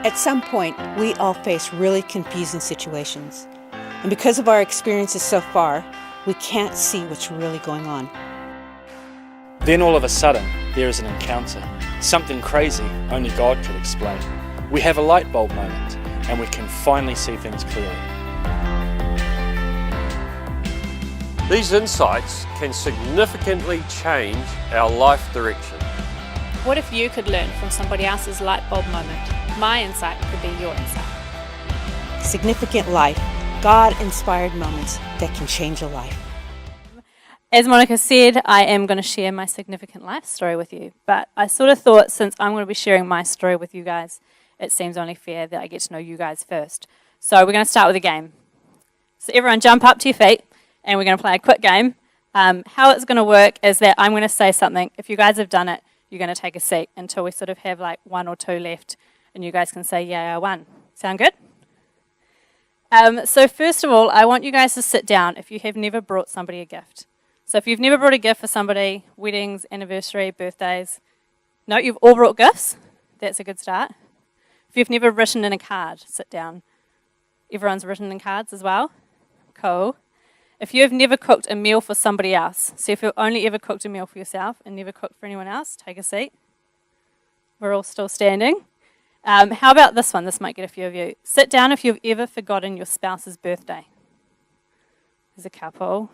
At some point, we all face really confusing situations. And because of our experiences so far, we can't see what's really going on. Then all of a sudden, there is an encounter. Something crazy only God could explain. We have a light bulb moment, and we can finally see things clearly. These insights can significantly change our life direction. What if you could learn from somebody else's light bulb moment? My insight could be your insight. Significant life, God-inspired moments that can change a life. As Monica said, I am going to share my significant life story with you, but I sort of thought since I'm going to be sharing my story with you guys, it seems only fair that I get to know you guys first. So we're going to start with a game. So everyone jump up to your feet and we're going to play a quick game. How it's going to work is that I'm going to say something. If you guys have done it, you're going to take a seat until we sort of have like one or two left and you guys can say, yeah, I won. Sound good? So first of all, I want you guys to sit down if you have never brought somebody a gift. So if you've never brought a gift for somebody, weddings, anniversary, birthdays, no, you've all brought gifts. That's a good start. If you've never written in a card, sit down. Everyone's written in cards as well. Cool. If you have never cooked a meal for somebody else, so if you've only ever cooked a meal for yourself and never cooked for anyone else, take a seat. We're all still standing. How about this one? This might get a few of you. Sit down if you've ever forgotten your spouse's birthday. There's a couple.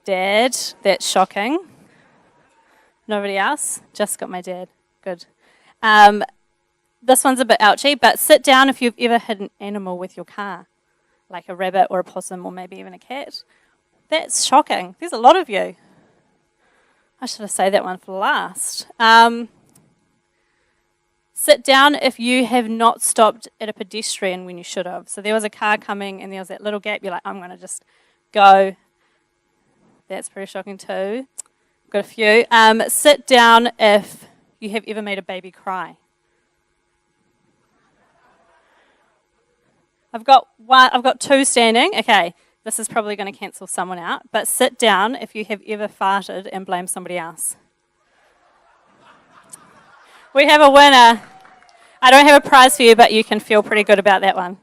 Dad, that's shocking. Nobody else? Just got my dad. Good. This one's a bit ouchy, but sit down if you've ever hid an animal with your car, like a rabbit or a possum or maybe even a cat. That's shocking. There's a lot of you. I should have saved that one for last. Sit down if you have not stopped at a pedestrian when you should have. So there was a car coming and there was that little gap. You're like, I'm going to just go. That's pretty shocking too. Got a few. Sit down if you have ever made a baby cry. I've got two standing. Okay, this is probably going to cancel someone out. But sit down if you have ever farted and blamed somebody else. We have a winner. I don't have a prize for you, but you can feel pretty good about that one.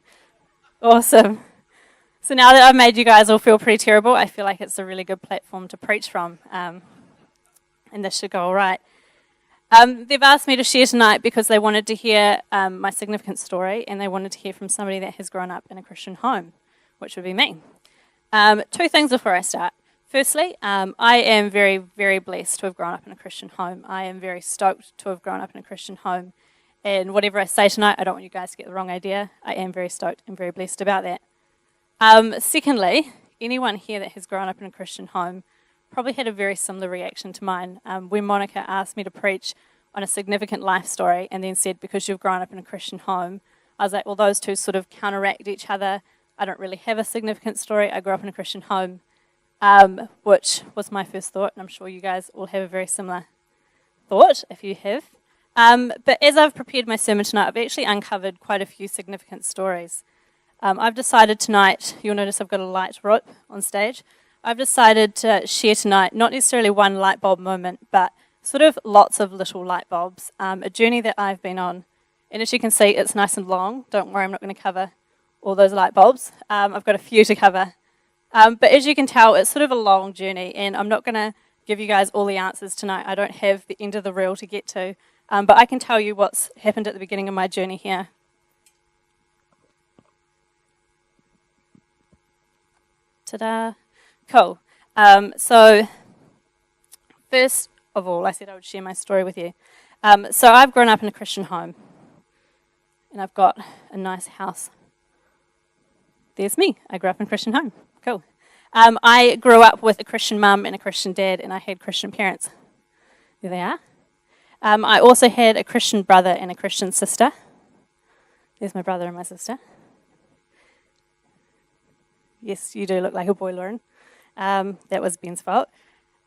Awesome. So now that I've made you guys all feel pretty terrible, I feel like it's a really good platform to preach from. And this should go all right. They've asked me to share tonight because they wanted to hear my significant story and they wanted to hear from somebody that has grown up in a Christian home, which would be me. Two things before I start. Firstly, I am very, very blessed to have grown up in a Christian home. I am very stoked to have grown up in a Christian home. And whatever I say tonight, I don't want you guys to get the wrong idea. I am very stoked and very blessed about that. Secondly, anyone here that has grown up in a Christian home probably had a very similar reaction to mine. When Monica asked me to preach on a significant life story and then said, because you've grown up in a Christian home, I was like, well, those two sort of counteract each other. I don't really have a significant story. I grew up in a Christian home, which was my first thought, and I'm sure you guys all have a very similar thought, if you have. But as I've prepared my sermon tonight, I've actually uncovered quite a few significant stories. I've decided tonight, you'll notice I've got a light rope on stage. I've decided to share tonight, not necessarily one light bulb moment, but sort of lots of little light bulbs. A journey that I've been on. And as you can see, it's nice and long. Don't worry, I'm not going to cover all those light bulbs. I've got a few to cover. But as you can tell, it's sort of a long journey, and I'm not going to give you guys all the answers tonight. I don't have the end of the reel to get to. But I can tell you what's happened at the beginning of my journey here. Ta-da. Cool. So first of all, I said I would share my story with you. So I've grown up in a Christian home, and I've got a nice house. There's me. I grew up in a Christian home. Cool. I grew up with a Christian mum and a Christian dad, and I had Christian parents. There they are. I also had a Christian brother and a Christian sister. There's my brother and my sister. Yes, you do look like a boy, Lauren. That was Ben's fault.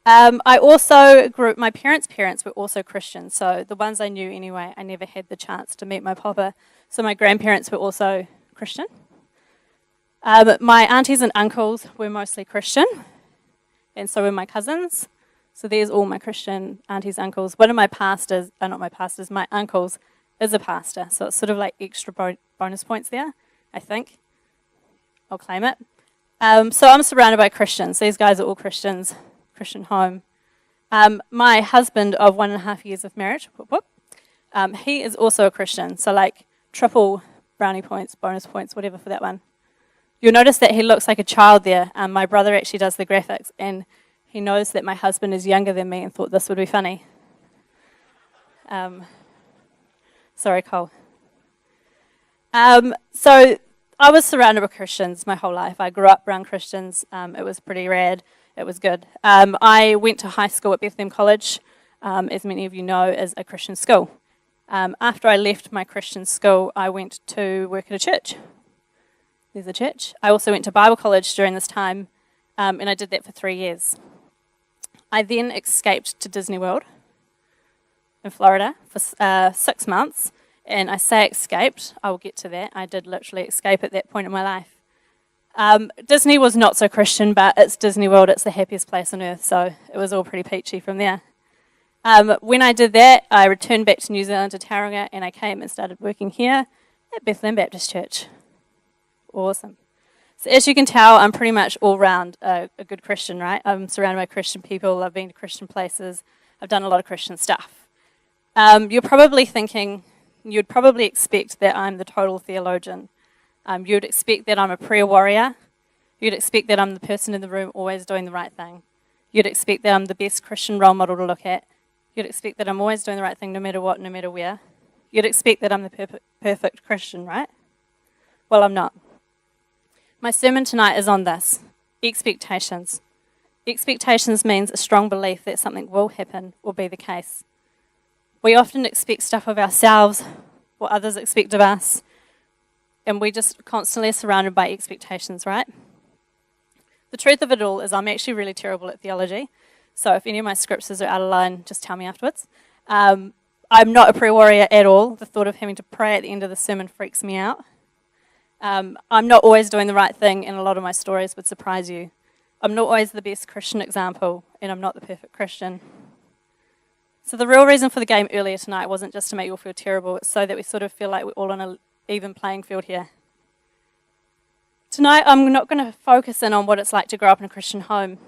I also my parents' parents were also Christian, so the ones I knew anyway, I never had the chance to meet my papa. So my grandparents were also Christian. My aunties and uncles were mostly Christian, and so were my cousins. So there's all my Christian aunties, uncles. One of my pastors, my uncles is a pastor, so it's sort of like extra bonus points there, I think. I'll claim it. So I'm surrounded by Christians. These guys are all Christians, Christian home. My husband of 1.5 years of marriage, he is also a Christian, so like triple brownie points, bonus points, whatever for that one. You'll notice that he looks like a child there. My brother actually does the graphics, and he knows that my husband is younger than me and thought this would be funny. Sorry, Cole. So I was surrounded with Christians my whole life. I grew up around Christians. It was pretty rad. It was good. I went to high school at Bethlehem College, as many of you know, is a Christian school. After I left my Christian school, I went to work at a church. There's a church. I also went to Bible college during this time, and I did that for 3 years. I then escaped to Disney World in Florida for 6 months, and I say escaped, I will get to that. I did literally escape at that point in my life. Disney was not so Christian, but it's Disney World, it's the happiest place on earth, so it was all pretty peachy from there. When I did that, I returned back to New Zealand to Tauranga, and I came and started working here at Bethlehem Baptist Church. Awesome. So as you can tell, I'm pretty much all round a good Christian, right? I'm surrounded by Christian people, I've been to Christian places, I've done a lot of Christian stuff. You're probably thinking, you'd probably expect that I'm the total theologian. You'd expect that I'm a prayer warrior. You'd expect that I'm the person in the room always doing the right thing. You'd expect that I'm the best Christian role model to look at. You'd expect that I'm always doing the right thing no matter what, no matter where. You'd expect that I'm the perfect Christian, right? Well, I'm not. My sermon tonight is on this, expectations. Expectations means a strong belief that something will happen or be the case. We often expect stuff of ourselves, what others expect of us, and we just constantly are surrounded by expectations, right? The truth of it all is I'm actually really terrible at theology, so if any of my scriptures are out of line, just tell me afterwards. I'm not a prayer warrior at all. The thought of having to pray at the end of the sermon freaks me out. I'm not always doing the right thing, and a lot of my stories would surprise you. I'm not always the best Christian example, and I'm not the perfect Christian. So the real reason for the game earlier tonight wasn't just to make you all feel terrible, it's so that we sort of feel like we're all on an even playing field here. Tonight I'm not going to focus in on what it's like to grow up in a Christian home,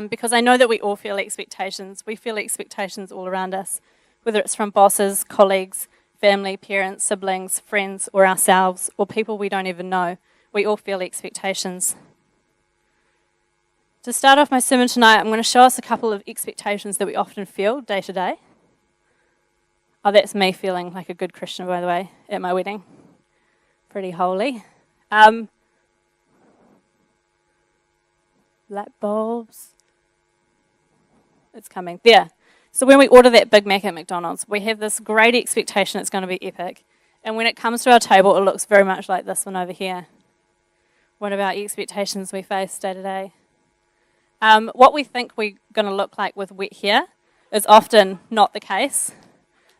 because I know that we all feel expectations. We feel expectations all around us, whether it's from bosses, colleagues, family, parents, siblings, friends, or ourselves, or people we don't even know. We all feel expectations. To start off my sermon tonight, I'm going to show us a couple of expectations that we often feel day to day. Oh, that's me feeling like a good Christian, by the way, at my wedding. Pretty holy. Light bulbs. It's coming. There. So when we order that Big Mac at McDonald's, we have this great expectation it's going to be epic. And when it comes to our table, it looks very much like this one over here. One of our expectations we face day to day. What we think we're going to look like with wet hair is often not the case.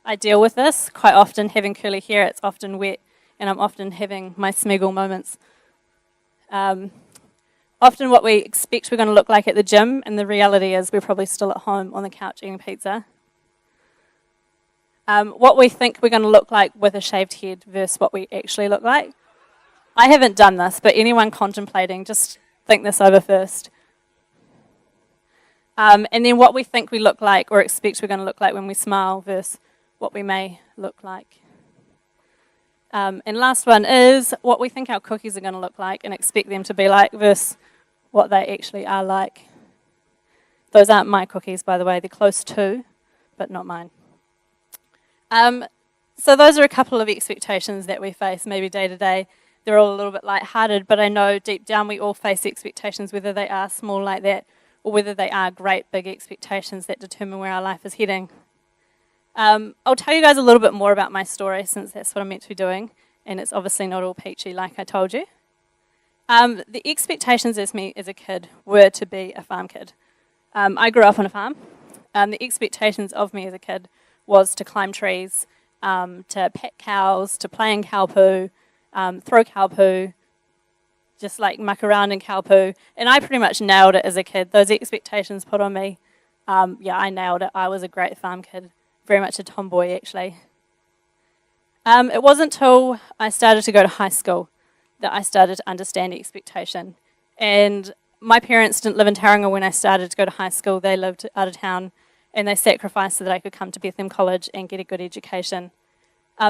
I deal with this quite often. Having curly hair, it's often wet, and I'm often having my smiggle moments. Often what we expect we're going to look like at the gym, and the reality is we're probably still at home on the couch eating pizza. What we think we're going to look like with a shaved head versus what we actually look like. I haven't done this, but anyone contemplating, just think this over first. And then what we think we look like or expect we're going to look like when we smile versus what we may look like. And last one is what we think our cookies are going to look like and expect them to be like versus what they actually are like. Those aren't my cookies, by the way. They're close to, but not mine. So those are a couple of expectations that we face maybe day to day. They're all a little bit lighthearted, but I know deep down we all face expectations, whether they are small like that or whether they are great big expectations that determine where our life is heading. I'll tell you guys a little bit more about my story since that's what I'm meant to be doing, and it's obviously not all peachy like I told you. The expectations as me as a kid were to be a farm kid. I grew up on a farm. The expectations of me as a kid was to climb trees, to pet cows, to play in cow poo, throw cow poo, just like muck around in cow poo. And I pretty much nailed it as a kid. Those expectations put on me, I nailed it. I was a great farm kid. Very much a tomboy, actually. It wasn't until I started to go to high school that I started to understand expectation. And my parents didn't live in Tauranga when I started to go to high school. They lived out of town, and they sacrificed so that I could come to Bethlehem College and get a good education.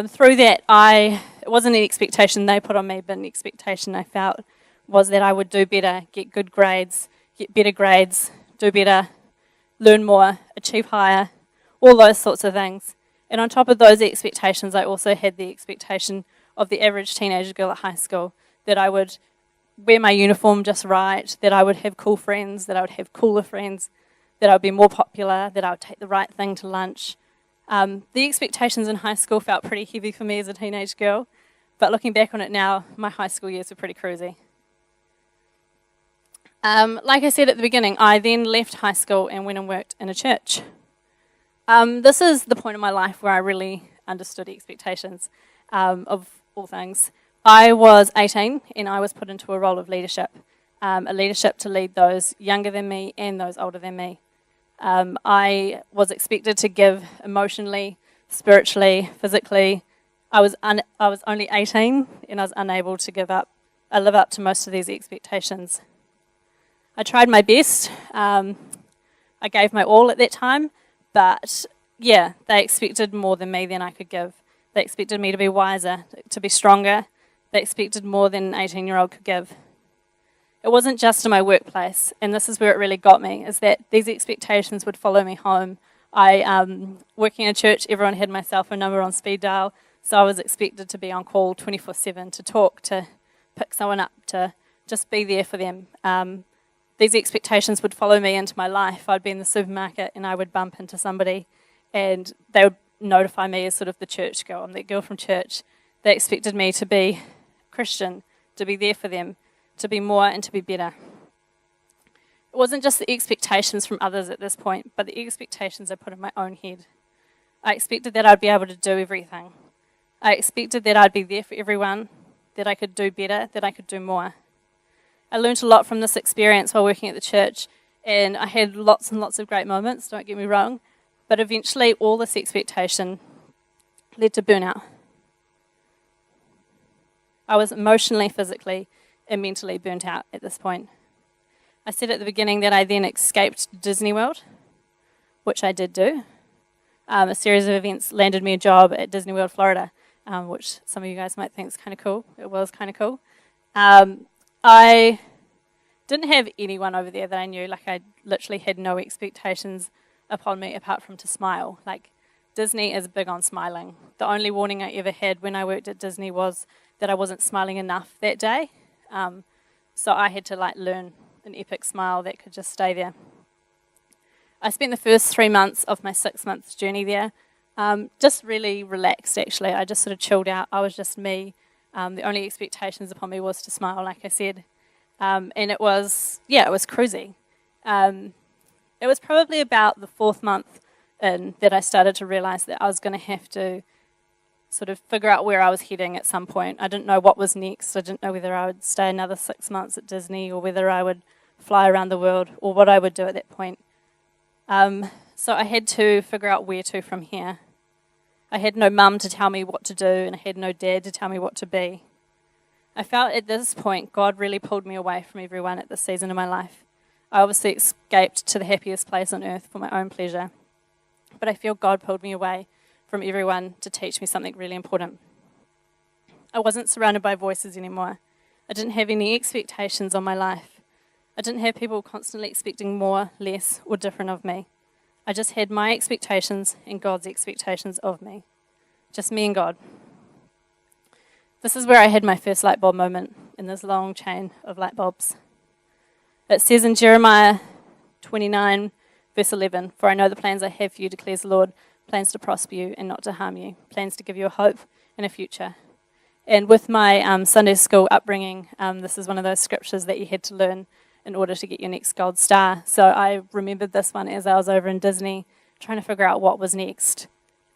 Through that, it wasn't an expectation they put on me, but an expectation I felt was that I would do better, get good grades, get better grades, do better, learn more, achieve higher, all those sorts of things. And on top of those expectations, I also had the expectation of the average teenage girl at high school, that I would wear my uniform just right, that I would have cool friends, that I would have cooler friends, that I would be more popular, that I would take the right thing to lunch. The expectations in high school felt pretty heavy for me as a teenage girl, but looking back on it now, my high school years were pretty cruisy. Like I said at the beginning, I then left high school and went and worked in a church. This is the point in my life where I really understood expectations of all things. I was 18 and I was put into a role of leadership, a leadership to lead those younger than me and those older than me. I was expected to give emotionally, spiritually, physically. I was only 18 and I was unable to live up to most of these expectations. I tried my best. I gave my all at that time, but yeah, they expected more than me than I could give. They expected me to be wiser, to be stronger. They expected more than an 18-year-old could give. It wasn't just in my workplace, and this is where it really got me, is that these expectations would follow me home. Working in a church, everyone had my cell phone number on speed dial, so I was expected to be on call 24/7, to talk, to pick someone up, to just be there for them. These expectations would follow me into my life. I'd be in the supermarket and I would bump into somebody and they would notify me as sort of the church girl. I'm that girl from church. They expected me to be Christian, to be there for them, to be more and to be better. It wasn't just the expectations from others at this point, but the expectations I put in my own head. I expected that I'd be able to do everything. I expected that I'd be there for everyone, that I could do better, that I could do more. I learned a lot from this experience while working at the church, and I had lots and lots of great moments, don't get me wrong, but eventually all this expectation led to burnout. I was emotionally, physically, and mentally burnt out at this point. I said at the beginning that I then escaped Disney World, which I did do. A series of events landed me a job at Disney World, Florida, which some of you guys might think is kind of cool. It was kind of cool. I didn't have anyone over there that I knew. Like, I literally had no expectations upon me apart from to smile. Like, Disney is big on smiling. The only warning I ever had when I worked at Disney was that I wasn't smiling enough that day. So I had to learn an epic smile that could just stay there. I spent the first 3 months of my 6 months journey there just really relaxed, actually. I just sort of chilled out. I was just me. The only expectations upon me was to smile, like I said. And it was cruisy. It was probably about the 4th month in that I started to realise that I was going to have to sort of figure out where I was heading at some point. I didn't know what was next. I didn't know whether I would stay another 6 months at Disney or whether I would fly around the world or what I would do at that point. So I had to figure out where to from here. I had no mum to tell me what to do, and I had no dad to tell me what to be. I felt at this point God really pulled me away from everyone at this season of my life. I obviously escaped to the happiest place on earth for my own pleasure, but I feel God pulled me away from everyone to teach me something really important. I wasn't surrounded by voices anymore. I didn't have any expectations on my life. I didn't have people constantly expecting more, less, or different of me. I just had my expectations and God's expectations of me. Just me and God. This is where I had my first light bulb moment in this long chain of light bulbs. It says in Jeremiah 29, verse 11, "For I know the plans I have for you, declares the Lord, plans to prosper you and not to harm you, plans to give you a hope and a future." And with my Sunday school upbringing, this is one of those scriptures that you had to learn in order to get your next gold star. So I remembered this one as I was over in Disney trying to figure out what was next.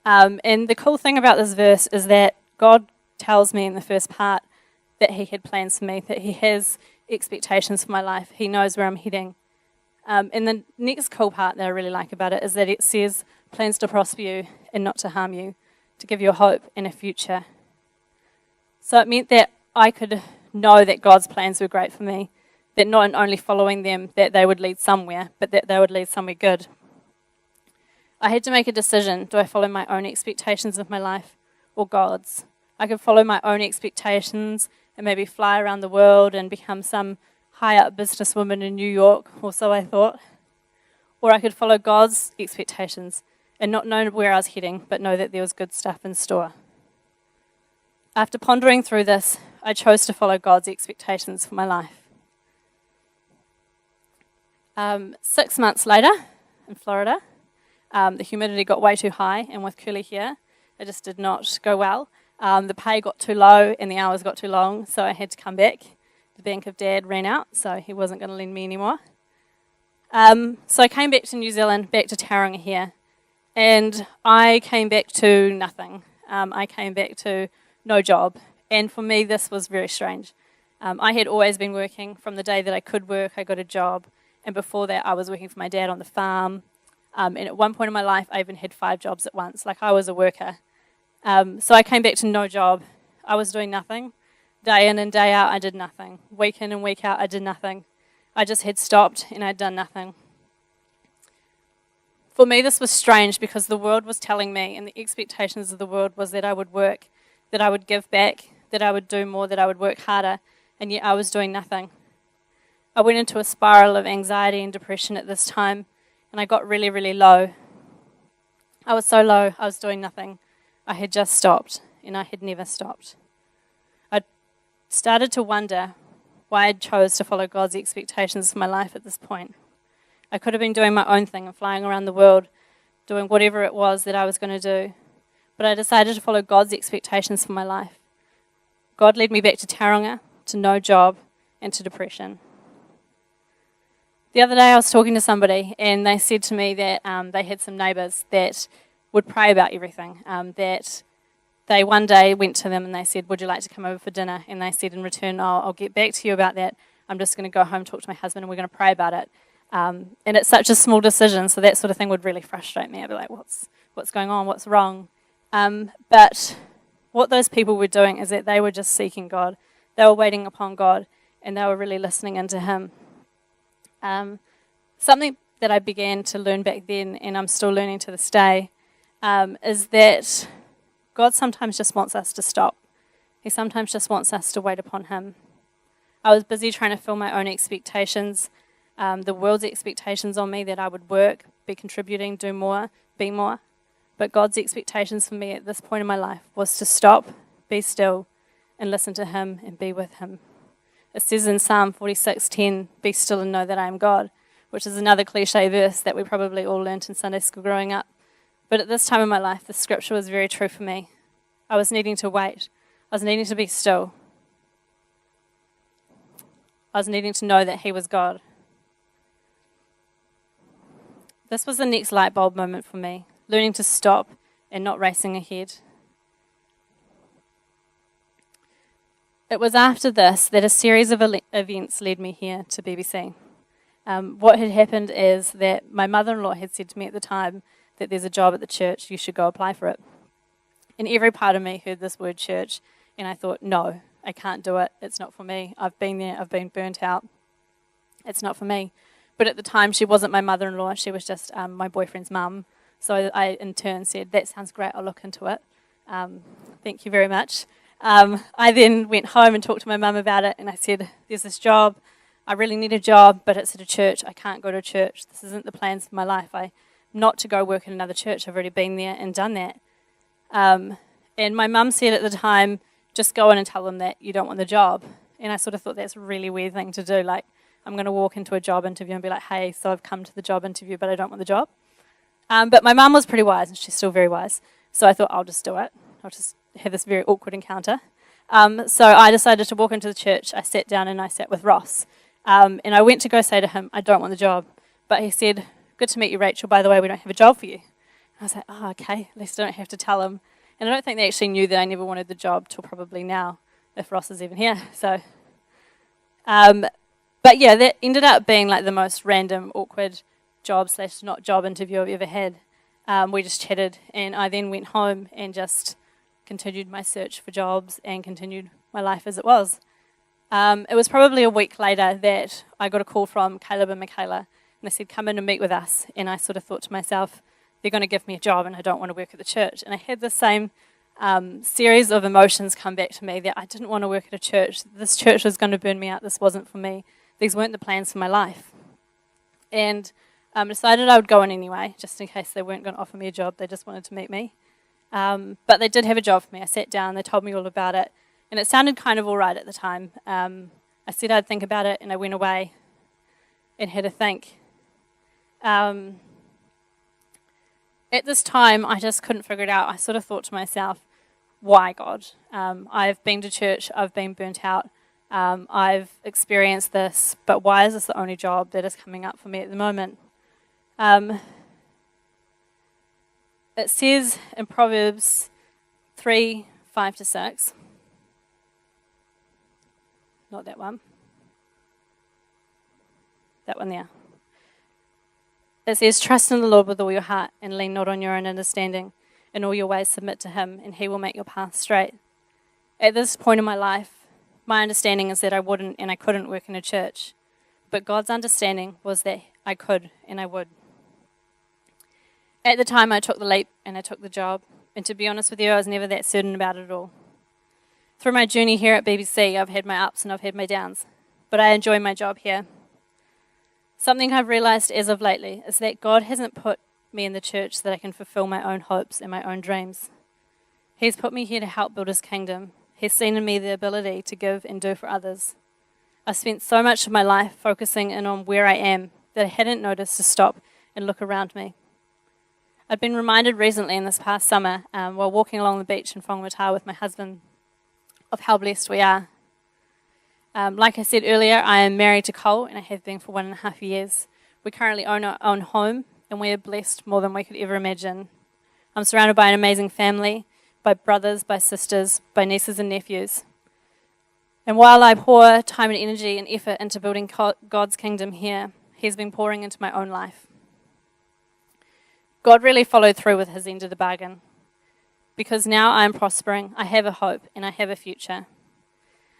And the cool thing about this verse is that God tells me in the first part that he had plans for me, that he has expectations for my life. He knows where I'm heading. And the next cool part that I really like about it is that it says plans to prosper you and not to harm you. to give you a hope and a future. So it meant that I could know that God's plans were great for me, that not only following them, that they would lead somewhere, but that they would lead somewhere good. I had to make a decision. Do I follow my own expectations of my life or God's? I could follow my own expectations and maybe fly around the world and become some high-up businesswoman in New York, or so I thought. Or I could follow God's expectations and not know where I was heading, but know that there was good stuff in store. After pondering through this, I chose to follow God's expectations for my life. 6 months later, in Florida, the humidity got way too high, and with curly hair, it just did not go well. The pay got too low and the hours got too long, so I had to come back. The bank of Dad ran out, so he wasn't going to lend me anymore. So I came back to New Zealand, back to Tauranga here, and I came back to nothing. I came back to no job, and for me this was very strange. I had always been working. From the day that I could work, I got a job, and before that I was working for my dad on the farm, and at one point in my life I even had 5 jobs at once, like I was a worker. So I came back to no job. I was doing nothing. Day in and day out, I did nothing. Week in and week out, I did nothing. I just had stopped and I'd done nothing. For me, this was strange because the world was telling me, and the expectations of the world was that I would work, that I would give back, that I would do more, that I would work harder, and yet I was doing nothing. I went into a spiral of anxiety and depression at this time, and I got really, really low. I was so low, I was doing nothing. I had just stopped, and I had never stopped. I started to wonder why I chose to follow God's expectations for my life at this point. I could have been doing my own thing and flying around the world, doing whatever it was that I was going to do, but I decided to follow God's expectations for my life. God led me back to Tauranga, to no job, and to depression. The other day I was talking to somebody, and they said to me that they had some neighbours that would pray about everything, that they one day went to them and they said, would you like to come over for dinner? And they said in return, I'll get back to you about that. I'm just going to go home, talk to my husband, and we're going to pray about it. And it's such a small decision, so that sort of thing would really frustrate me. I'd be like, what's going on? What's wrong? But what those people were doing is that they were just seeking God. They were waiting upon God, and they were really listening into Him. Something that I began to learn back then, and I'm still learning to this day, is that God sometimes just wants us to stop. He sometimes just wants us to wait upon Him. I was busy trying to fill my own expectations, the world's expectations on me that I would work, be contributing, do more, be more. But God's expectations for me at this point in my life was to stop, be still, and listen to Him and be with Him. It says in Psalm 46:10, be still and know that I am God, which is another cliche verse that we probably all learnt in Sunday school growing up. But at this time in my life, the scripture was very true for me. I was needing to wait. I was needing to be still. I was needing to know that He was God. This was the next light bulb moment for me, learning to stop and not racing ahead. It was after this that a series of events led me here to BBC. What had happened is that my mother-in-law had said to me at the time that there's a job at the church, you should go apply for it. And every part of me heard this word church, and I thought, no, I can't do it. It's not for me. I've been there. I've been burnt out. It's not for me. But at the time, she wasn't my mother-in-law. She was just my boyfriend's mum. So I, in turn, said, that sounds great. I'll look into it. Thank you very much. I then went home and talked to my mum about it, and I said, there's this job. I really need a job, but it's at a church. I can't go to a church. This isn't the plans for my life. I'm not to go work in another church. I've already been there and done that. And my mum said at the time, just go in and tell them that you don't want the job. And I sort of thought that's a really weird thing to do. Like, I'm going to walk into a job interview and be like, hey, so I've come to the job interview, but I don't want the job. But my mum was pretty wise, and she's still very wise. So I thought, I'll just do it. I'll just have this very awkward encounter. So I decided to walk into the church. I sat down and I sat with Ross. And I went to go say to him, I don't want the job. But he said, good to meet you, Rachel. By the way, we don't have a job for you. I was like, oh, okay, at least I don't have to tell him. And I don't think they actually knew that I never wanted the job till probably now, if Ross is even here. So, but yeah, that ended up being like the most random, awkward job / not job interview I've ever had. We just chatted, and I then went home and just continued my search for jobs and continued my life as it was. It was probably a week later that I got a call from Caleb and Michaela, and they said, come in and meet with us. And I sort of thought to myself, they're going to give me a job and I don't want to work at the church. And I had the same series of emotions come back to me that I didn't want to work at a church. This church was going to burn me out. This wasn't for me. These weren't the plans for my life. And decided I would go in anyway, just in case they weren't going to offer me a job. They just wanted to meet me. But they did have a job for me. I sat down, they told me all about it, and it sounded kind of all right at the time. I said I'd think about it, and I went away and had a think. At this time, I just couldn't figure it out. I sort of thought to myself, why, God? I've been to church, I've been burnt out, I've experienced this, but why is this the only job that is coming up for me at the moment? It says in Proverbs 3:5-6, not that one, that one there. It says, trust in the Lord with all your heart and lean not on your own understanding. In all your ways submit to him and he will make your path straight. At this point in my life, my understanding is that I wouldn't and I couldn't work in a church. But God's understanding was that I could and I would. At the time, I took the leap and I took the job. And to be honest with you, I was never that certain about it at all. Through my journey here at BBC, I've had my ups and I've had my downs. But I enjoy my job here. Something I've realised as of lately is that God hasn't put me in the church so that I can fulfil my own hopes and my own dreams. He's put me here to help build his kingdom. He's seen in me the ability to give and do for others. I've spent so much of my life focusing in on where I am that I hadn't noticed to stop and look around me. I've been reminded recently in this past summer, while walking along the beach in Whangamata with my husband, of how blessed we are. Like I said earlier, I am married to Cole and I have been for 1.5 years. We currently own our own home and we are blessed more than we could ever imagine. I'm surrounded by an amazing family, by brothers, by sisters, by nieces and nephews. And while I pour time and energy and effort into building God's kingdom here, he's been pouring into my own life. God really followed through with his end of the bargain. Because now I am prospering, I have a hope and I have a future.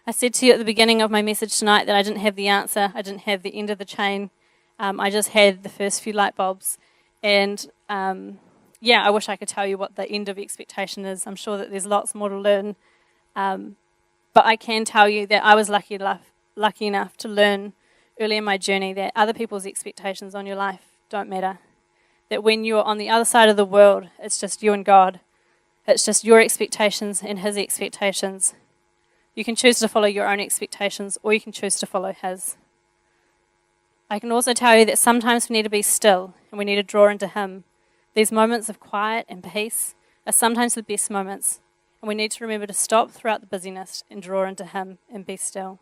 I said to you at the beginning of my message tonight that I didn't have the answer, I didn't have the end of the chain, I just had the first few light bulbs. And I wish I could tell you what the end of expectation is. I'm sure that there's lots more to learn. But I can tell you that I was lucky enough to learn early in my journey that other people's expectations on your life don't matter. That when you're on the other side of the world, it's just you and God. It's just your expectations and his expectations. You can choose to follow your own expectations or you can choose to follow his. I can also tell you that sometimes we need to be still and we need to draw into him. These moments of quiet and peace are sometimes the best moments, and we need to remember to stop throughout the busyness and draw into him and be still.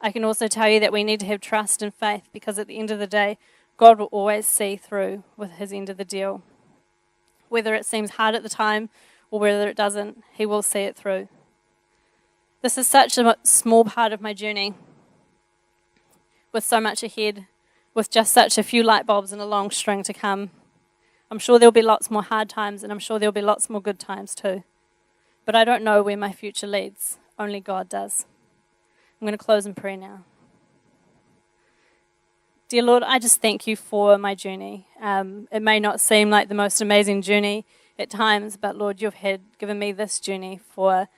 I can also tell you that we need to have trust and faith because at the end of the day, God will always see through with his end of the deal. Whether it seems hard at the time or whether it doesn't, he will see it through. This is such a small part of my journey, with so much ahead, with just such a few light bulbs and a long string to come. I'm sure there'll be lots more hard times and I'm sure there'll be lots more good times too. But I don't know where my future leads. Only God does. I'm going to close in prayer now. Dear Lord, I just thank you for my journey. It may not seem like the most amazing journey at times, but Lord, you've given me this journey for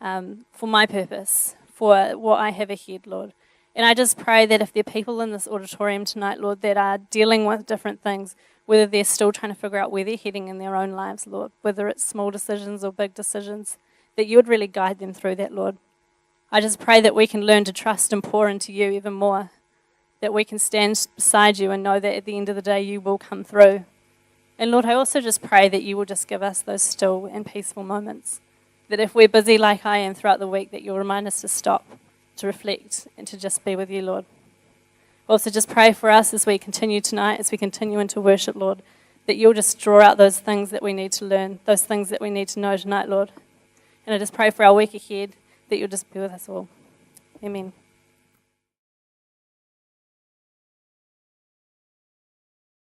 my purpose, for what I have ahead, Lord. And I just pray that if there are people in this auditorium tonight, Lord, that are dealing with different things, whether they're still trying to figure out where they're heading in their own lives, Lord, whether it's small decisions or big decisions, that you would really guide them through that, Lord. I just pray that we can learn to trust and pour into you even more, that we can stand beside you and know that at the end of the day you will come through. And Lord, I also just pray that you will just give us those still and peaceful moments, that if we're busy like I am throughout the week, that you'll remind us to stop, to reflect, and to just be with you, Lord. Also just pray for us as we continue tonight, as we continue into worship, Lord, that you'll just draw out those things that we need to learn, those things that we need to know tonight, Lord. And I just pray for our week ahead, that you'll just be with us all. Amen.